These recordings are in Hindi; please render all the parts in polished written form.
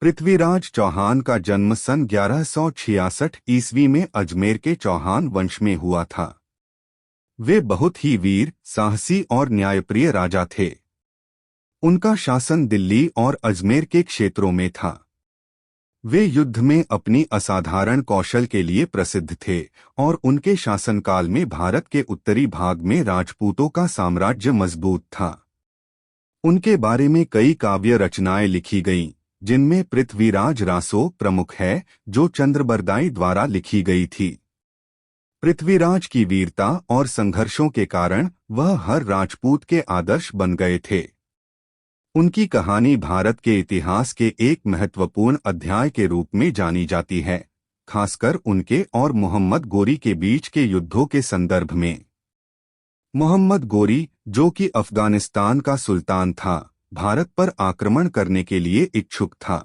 पृथ्वीराज चौहान का जन्म सन 1166 ईस्वी में अजमेर के चौहान वंश में हुआ था। वे बहुत ही वीर, साहसी और न्यायप्रिय राजा थे। उनका शासन दिल्ली और अजमेर के क्षेत्रों में था। वे युद्ध में अपनी असाधारण कौशल के लिए प्रसिद्ध थे और उनके शासनकाल में भारत के उत्तरी भाग में राजपूतों का साम्राज्य मजबूत था। उनके बारे में कई काव्य रचनाएं लिखी गईं, जिनमें पृथ्वीराज रासो प्रमुख है, जो चंद्रबरदाई द्वारा लिखी गई थी। पृथ्वीराज की वीरता और संघर्षों के कारण वह हर राजपूत के आदर्श बन गए थे। उनकी कहानी भारत के इतिहास के एक महत्वपूर्ण अध्याय के रूप में जानी जाती है, खासकर उनके और मोहम्मद गोरी के बीच के युद्धों के संदर्भ में। मोहम्मद गोरी, जो कि अफगानिस्तान का सुल्तान था, भारत पर आक्रमण करने के लिए इच्छुक था।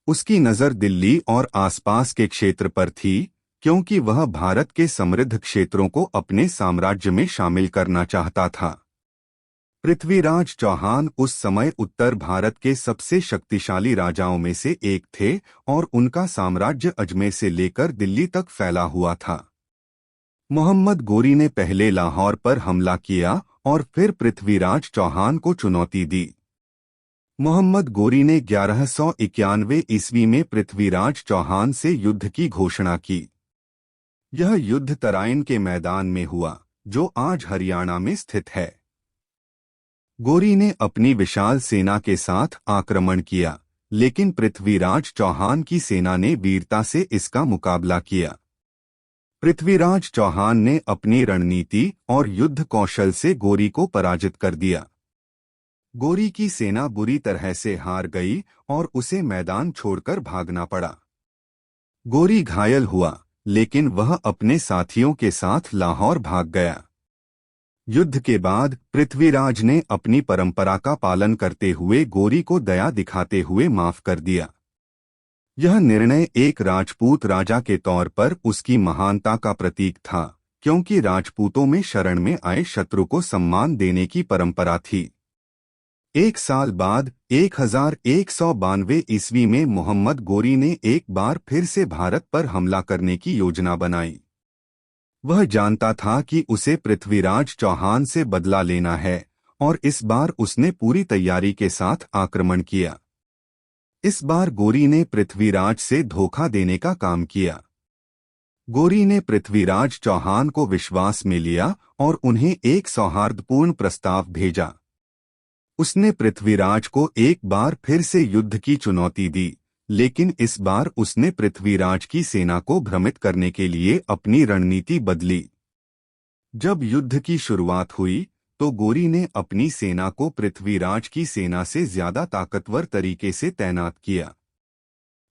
उसकी नज़र दिल्ली और आसपास के क्षेत्र पर थी, क्योंकि वह भारत के समृद्ध क्षेत्रों को अपने साम्राज्य में शामिल करना चाहता था। पृथ्वीराज चौहान उस समय उत्तर भारत के सबसे शक्तिशाली राजाओं में से एक थे और उनका साम्राज्य अजमेर से लेकर दिल्ली तक फैला हुआ था। मोहम्मद गोरी ने पहले लाहौर पर हमला किया और फिर पृथ्वीराज चौहान को चुनौती दी। मोहम्मद गोरी ने 1191 ईस्वी में पृथ्वीराज चौहान से युद्ध की घोषणा की। यह युद्ध तराइन के मैदान में हुआ, जो आज हरियाणा में स्थित है। गोरी ने अपनी विशाल सेना के साथ आक्रमण किया, लेकिन पृथ्वीराज चौहान की सेना ने वीरता से इसका मुकाबला किया। पृथ्वीराज चौहान ने अपनी रणनीति और युद्ध कौशल से गोरी को पराजित कर दिया। गोरी की सेना बुरी तरह से हार गई और उसे मैदान छोड़कर भागना पड़ा। गोरी घायल हुआ, लेकिन वह अपने साथियों के साथ लाहौर भाग गया। युद्ध के बाद पृथ्वीराज ने अपनी परंपरा का पालन करते हुए गोरी को दया दिखाते हुए माफ कर दिया। यह निर्णय एक राजपूत राजा के तौर पर उसकी महानता का प्रतीक था, क्योंकि राजपूतों में शरण में आए शत्रु को सम्मान देने की परंपरा थी। एक साल बाद 1192 ईस्वी में मोहम्मद गोरी ने एक बार फिर से भारत पर हमला करने की योजना बनाई। वह जानता था कि उसे पृथ्वीराज चौहान से बदला लेना है और इस बार उसने पूरी तैयारी के साथ आक्रमण किया। इस बार गोरी ने पृथ्वीराज से धोखा देने का काम किया। गोरी ने पृथ्वीराज चौहान को विश्वास में लिया और उन्हें एक सौहार्दपूर्ण प्रस्ताव भेजा। उसने पृथ्वीराज को एक बार फिर से युद्ध की चुनौती दी, लेकिन इस बार उसने पृथ्वीराज की सेना को भ्रमित करने के लिए अपनी रणनीति बदली। जब युद्ध की शुरुआत हुई, तो गोरी ने अपनी सेना को पृथ्वीराज की सेना से ज्यादा ताकतवर तरीके से तैनात किया।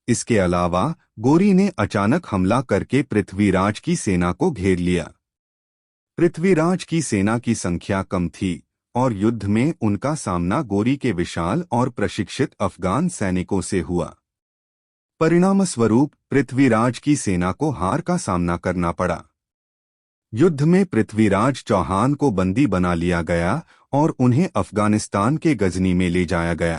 इसके अलावा गोरी ने अचानक हमला करके पृथ्वीराज की सेना को घेर लिया। पृथ्वीराज की सेना की संख्या कम थी और युद्ध में उनका सामना गोरी के विशाल और प्रशिक्षित अफगान सैनिकों से हुआ। परिणामस्वरूप पृथ्वीराज की सेना को हार का सामना करना पड़ा। युद्ध में पृथ्वीराज चौहान को बंदी बना लिया गया और उन्हें अफगानिस्तान के गजनी में ले जाया गया।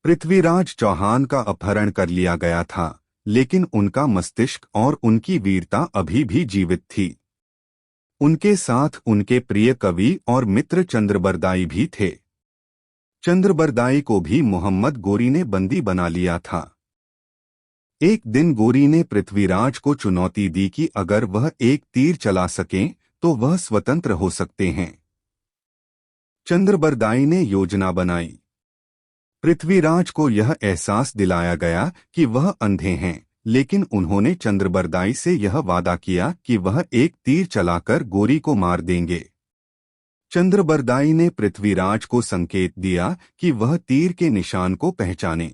पृथ्वीराज चौहान का अपहरण कर लिया गया था, लेकिन उनका मस्तिष्क और उनकी वीरता अभी भी जीवित थी। उनके साथ उनके प्रिय कवि और मित्र चंद्रबरदाई भी थे। चंद्रबरदाई को भी मोहम्मद गोरी ने बंदी बना लिया था। एक दिन गोरी ने पृथ्वीराज को चुनौती दी कि अगर वह एक तीर चला सकें तो वह स्वतंत्र हो सकते हैं। चंद्रबरदाई ने योजना बनाई। पृथ्वीराज को यह एहसास दिलाया गया कि वह अंधे हैं, लेकिन उन्होंने चंद्रबरदाई से यह वादा किया कि वह एक तीर चलाकर गोरी को मार देंगे। चंद्रबरदाई ने पृथ्वीराज को संकेत दिया कि वह तीर के निशान को पहचाने।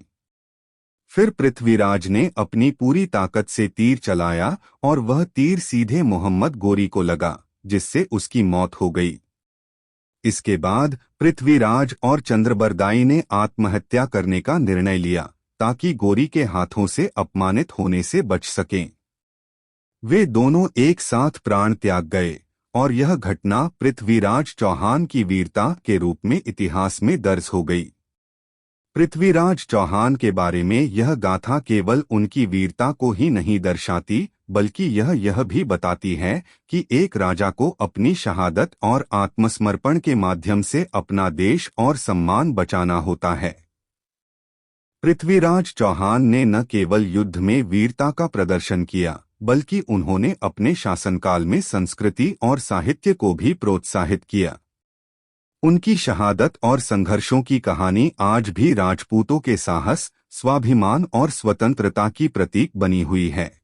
फिर पृथ्वीराज ने अपनी पूरी ताकत से तीर चलाया और वह तीर सीधे मोहम्मद गोरी को लगा, जिससे उसकी मौत हो गई। इसके बाद पृथ्वीराज और चंद्रबरदाई ने आत्महत्या करने का निर्णय लिया, ताकि गोरी के हाथों से अपमानित होने से बच सकें। वे दोनों एक साथ प्राण त्याग गए और यह घटना पृथ्वीराज चौहान की वीरता के रूप में इतिहास में दर्ज हो गई। पृथ्वीराज चौहान के बारे में यह गाथा केवल उनकी वीरता को ही नहीं दर्शाती, बल्कि यह भी बताती है कि एक राजा को अपनी शहादत और आत्मसमर्पण के माध्यम से अपना देश और सम्मान बचाना होता है। पृथ्वीराज चौहान ने न केवल युद्ध में वीरता का प्रदर्शन किया, बल्कि उन्होंने अपने शासनकाल में संस्कृति और साहित्य को भी प्रोत्साहित किया। उनकी शहादत और संघर्षों की कहानी आज भी राजपूतों के साहस, स्वाभिमान और स्वतंत्रता की प्रतीक बनी हुई है।